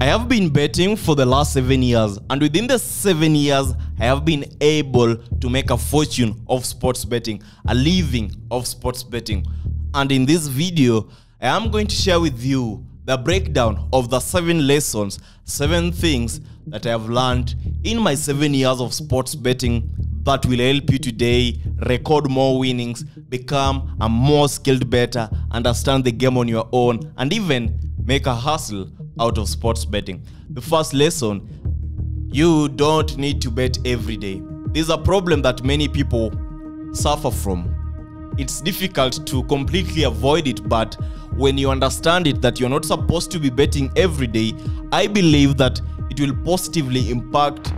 I have been betting for the last 7 years, and within the 7 years, I have been able to make a fortune of sports betting, a living of sports betting. And in this video, I am going to share with you the breakdown of the 7 lessons, 7 things that I have learned in my 7 years of sports betting that will help you today record more winnings, become a more skilled bettor, understand the game on your own, and even make a hustle out of sports betting. The first lesson: you don't need to bet every day. This is a problem that many people suffer from. It's difficult to completely avoid it, but when you understand it, that you're not supposed to be betting every day, I believe that it will positively impact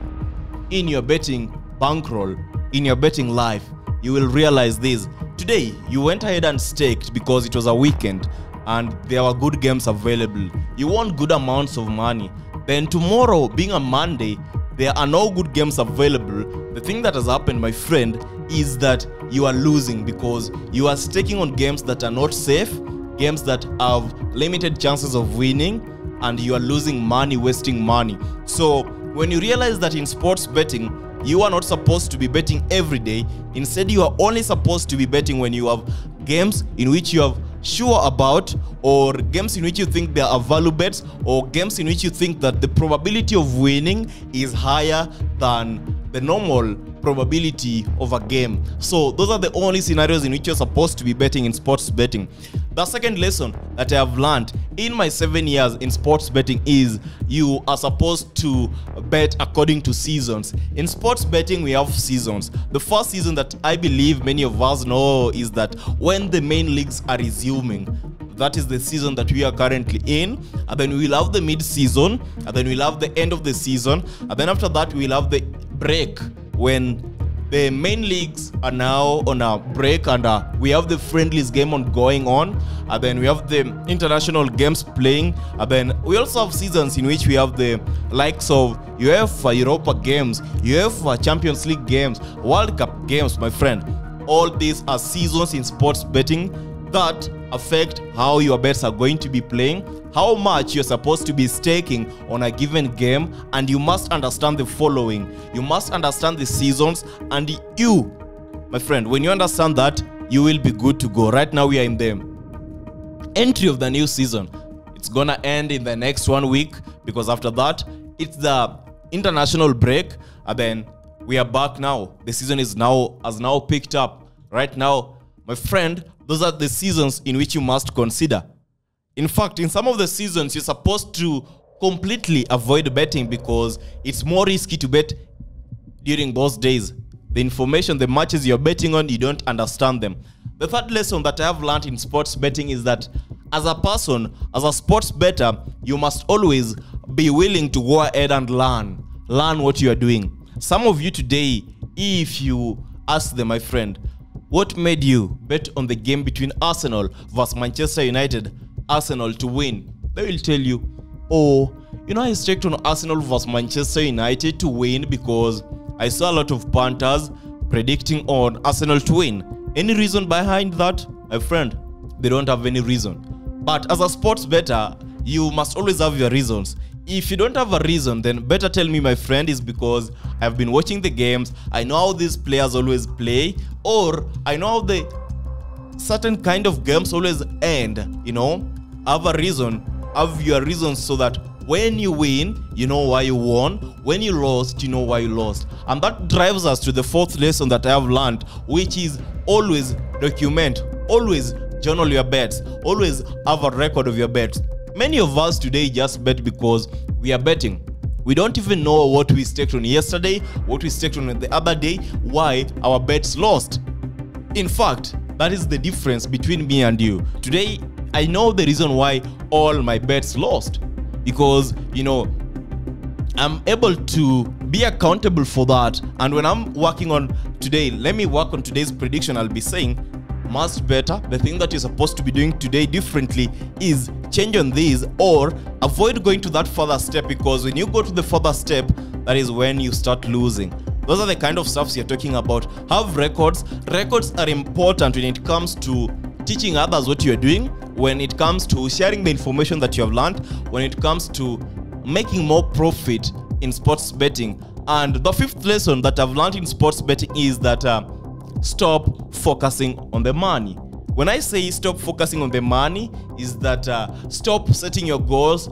in your betting bankroll, in your betting life. You will realize this. Today, you went ahead and staked because it was a weekend and there were good games available. You won good amounts of money. Then tomorrow, being a Monday, there are no good games available. The thing that has happened, my friend, is that you are losing because you are staking on games that are not safe, games that have limited chances of winning, and you are losing money, wasting money. So when you realize that in sports betting, you are not supposed to be betting every day. Instead, you are only supposed to be betting when you have games in which you are sure about, or games in which you think there are value bets, or games in which you think that the probability of winning is higher than the normal probability of a game. So those are the only scenarios in which you're supposed to be betting in sports betting. The second lesson that I have learned in my 7 years in sports betting is you are supposed to bet according to seasons. In sports betting, we have seasons. The first season that I believe many of us know is that when the main leagues are resuming. That is the season that we are currently in, and then we will have the mid-season, and then we'll have the end of the season, and then after that we'll have the break when the main leagues are now on a break, and we have the friendlies game going on, and then we have the international games playing, and then we also have seasons in which we have the likes of UEFA Europa games, UEFA Champions League games, World Cup games, my friend. All these are seasons in sports betting that affect how your bets are going to be playing, how much you're supposed to be staking on a given game, and you must understand the following. You must understand the seasons, and you, my friend, when you understand that, you will be good to go. Right now, we are in the entry of the new season. It's gonna end in the next 1 week, because after that, it's the international break, and then we are back now. The season has now picked up. Right now, my friend, those are the seasons in which you must consider. In fact, in some of the seasons, you're supposed to completely avoid betting because it's more risky to bet during those days. The information, the matches you're betting on, you don't understand them. The third lesson that I have learned in sports betting is that as a person, as a sports bettor, you must always be willing to go ahead and learn what you are doing. Some of you today, if you ask them, my friend, what made you bet on the game between Arsenal versus Manchester United, Arsenal to win? They will tell you, oh, I staked on Arsenal versus Manchester United to win because I saw a lot of punters predicting on Arsenal to win. Any reason behind that? My friend, they don't have any reason. But as a sports bettor, you must always have your reasons. If you don't have a reason, then better tell me, my friend, is because I've been watching the games, I know how these players always play, or I know how the certain kind of games always end, Have a reason, have your reasons, so that when you win, you know why you won. When you lost, you know why you lost. And that drives us to the fourth lesson that I have learned, which is always document, always journal your bets, always have a record of your bets. Many of us today just bet because we are betting. We don't even know what we staked on yesterday, what we staked on the other day, why our bets lost. In fact, that is the difference between me and you. Today, I know the reason why all my bets lost. Because, I'm able to be accountable for that. And when I'm working on today, let me work on today's prediction, I'll be saying, must better, the thing that you're supposed to be doing today differently is change on these, or avoid going to that further step, because when you go to the further step, that is when you start losing. Those are the kind of stuffs you're talking about. Have records. Records are important when it comes to teaching others what you're doing, when it comes to sharing the information that you have learned, when it comes to making more profit in sports betting. And the fifth lesson that I've learned in sports betting is that stop focusing on the money. When I say stop focusing on the money, is that stop setting your goals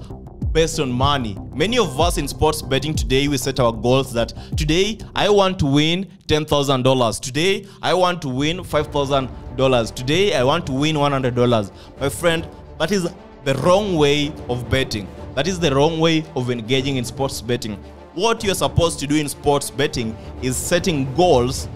based on money. Many of us in sports betting today, we set our goals that today I want to win $10,000. Today I want to win $5,000. Today I want to win $100. My friend, that is the wrong way of betting. That is the wrong way of engaging in sports betting. What you're supposed to do in sports betting is setting goals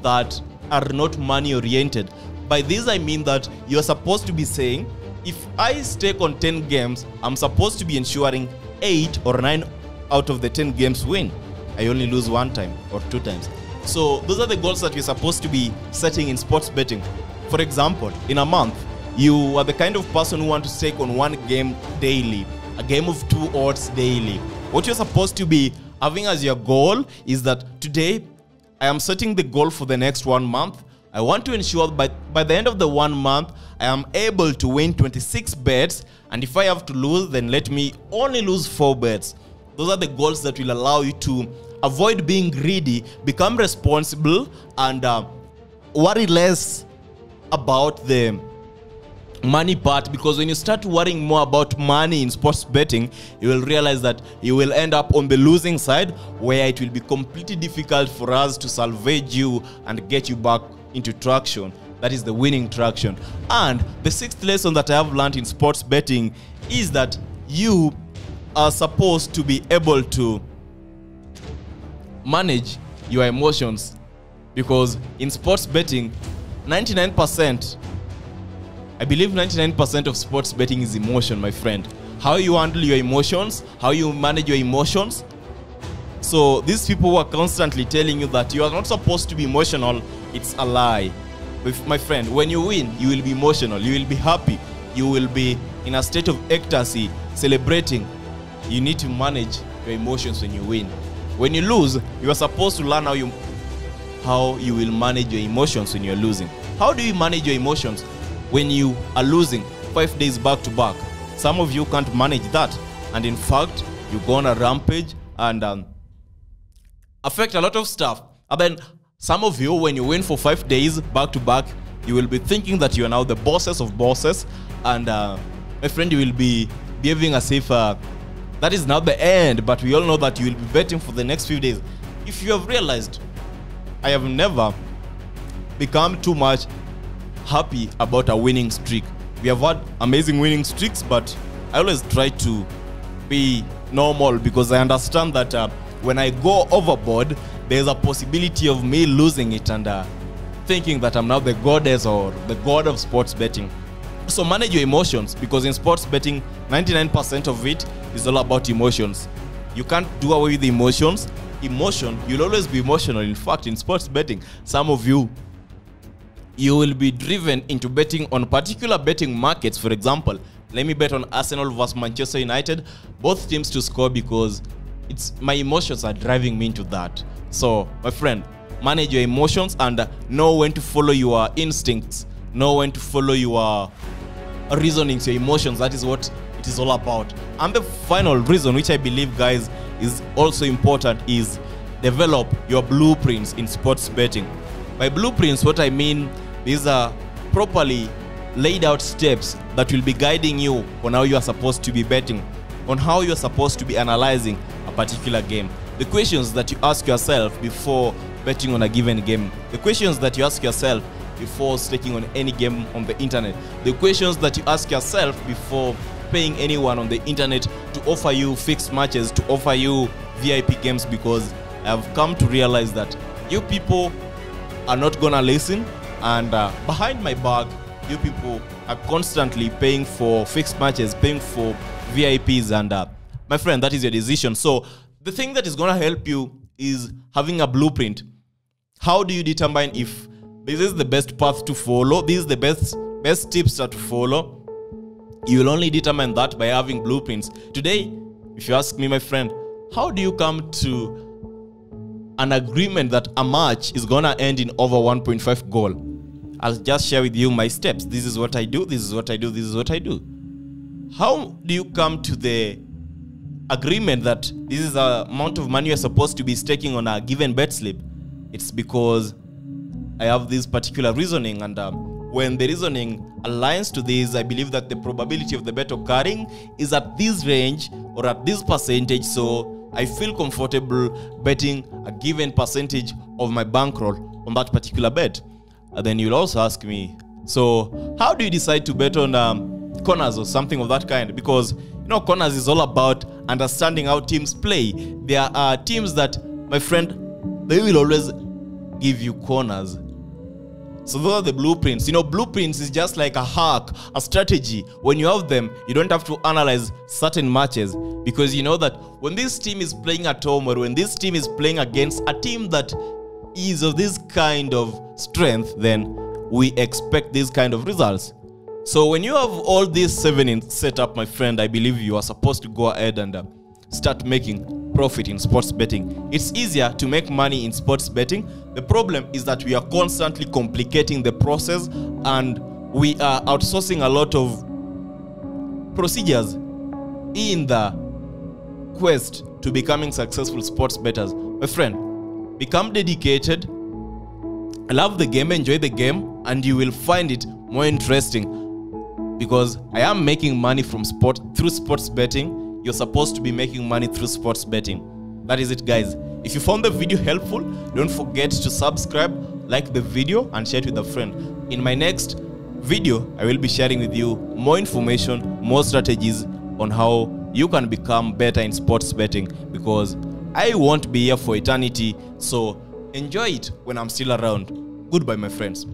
that are not money oriented. By this I mean that you're supposed to be saying, if I stake on 10 games, I'm supposed to be ensuring 8 or 9 out of the 10 games win. I only lose 1 time or 2 times. So those are the goals that you're supposed to be setting in sports betting. For example, in a month, you are the kind of person who want to stake on 1 game daily, a game of 2 odds daily. What you're supposed to be having as your goal is that today I am setting the goal for the next 1 month. I want to ensure by the end of the 1 month, I am able to win 26 bets. And if I have to lose, then let me only lose 4 bets. Those are the goals that will allow you to avoid being greedy, become responsible, and worry less about the money part. Because when you start worrying more about money in sports betting, you will realize that you will end up on the losing side, where it will be completely difficult for us to salvage you and get you back into traction. That is the winning traction. And the 6th lesson that I have learned in sports betting is that you are supposed to be able to manage your emotions. Because in sports betting, 99%, I believe 99% of sports betting is emotion, my friend. How you handle your emotions, how you manage your emotions. So these people who are constantly telling you that you are not supposed to be emotional, it's a lie. My friend, when you win, you will be emotional, you will be happy, you will be in a state of ecstasy, celebrating. You need to manage your emotions when you win. When you lose, you are supposed to learn how you will manage your emotions when you're losing. How do you manage your emotions when you are losing 5 days back to back? Some of you can't manage that, and in fact, you go on a rampage and affect a lot of stuff. And then some of you, when you win for 5 days back to back, you will be thinking that you are now the bosses of bosses, and my friend, you will be behaving as if that is now the end. But we all know that you will be betting for the next few days. If you have realized, I have never become too much happy about a winning streak. We have had amazing winning streaks, but I always try to be normal, because I understand that when I go overboard, there's a possibility of me losing it and thinking that I'm now the goddess or the god of sports betting. So manage your emotions, because in sports betting, 99% of it is all about emotions. You can't do away with the emotions. You'll always be emotional. In fact, in sports betting, some of you will be driven into betting on particular betting markets. For example, let me bet on Arsenal versus Manchester United, both teams to score, because my emotions are driving me into that. So, my friend, manage your emotions and know when to follow your instincts, know when to follow your reasonings, your emotions. That is what it is all about. And the final reason, which I believe, guys, is also important, is develop your blueprints in sports betting. By blueprints, what I mean, these are properly laid out steps that will be guiding you on how you are supposed to be betting, on how you are supposed to be analyzing a particular game. The questions that you ask yourself before betting on a given game, the questions that you ask yourself before staking on any game on the internet, the questions that you ask yourself before paying anyone on the internet to offer you fixed matches, to offer you VIP games, because I have come to realize that you people are not gonna listen, and behind my back, you people are constantly paying for fixed matches, paying for VIPs, and my friend, that is your decision. So the thing that is gonna help you is having a blueprint. How do you determine if this is the best path to follow, this is the best tips to follow? You will only determine that by having blueprints. Today, if you ask me, my friend, how do you come to an agreement that a match is gonna end in over 1.5 goal? I'll just share with you my steps. This is what I do, this is what I do, this is what I do. How do you come to the agreement that this is the amount of money you're supposed to be staking on a given bet slip, it's because I have this particular reasoning, and when the reasoning aligns to this, I believe that the probability of the bet occurring is at this range or at this percentage, so I feel comfortable betting a given percentage of my bankroll on that particular bet. And then you'll also ask me, so how do you decide to bet on corners or something of that kind? Because corners is all about understanding how teams play. There are teams that, my friend, they will always give you corners. So those are the blueprints. Blueprints is just like a hack, a strategy. When you have them, you don't have to analyze certain matches, because you know that when this team is playing at home or when this team is playing against a team that is of this kind of strength, then we expect this kind of results. So when you have all these 7 set up, my friend, I believe you are supposed to go ahead and start making profit in sports betting. It's easier to make money in sports betting. The problem is that we are constantly complicating the process, and we are outsourcing a lot of procedures in the quest to becoming successful sports bettors. My friend, become dedicated, love the game, enjoy the game, and you will find it more interesting. Because I am making money from through sports betting. You're supposed to be making money through sports betting. That is it, guys. If you found the video helpful, don't forget to subscribe, like the video, and share it with a friend. In my next video, I will be sharing with you more information, more strategies on how you can become better in sports betting, because I won't be here for eternity. So enjoy it when I'm still around. Goodbye, my friends.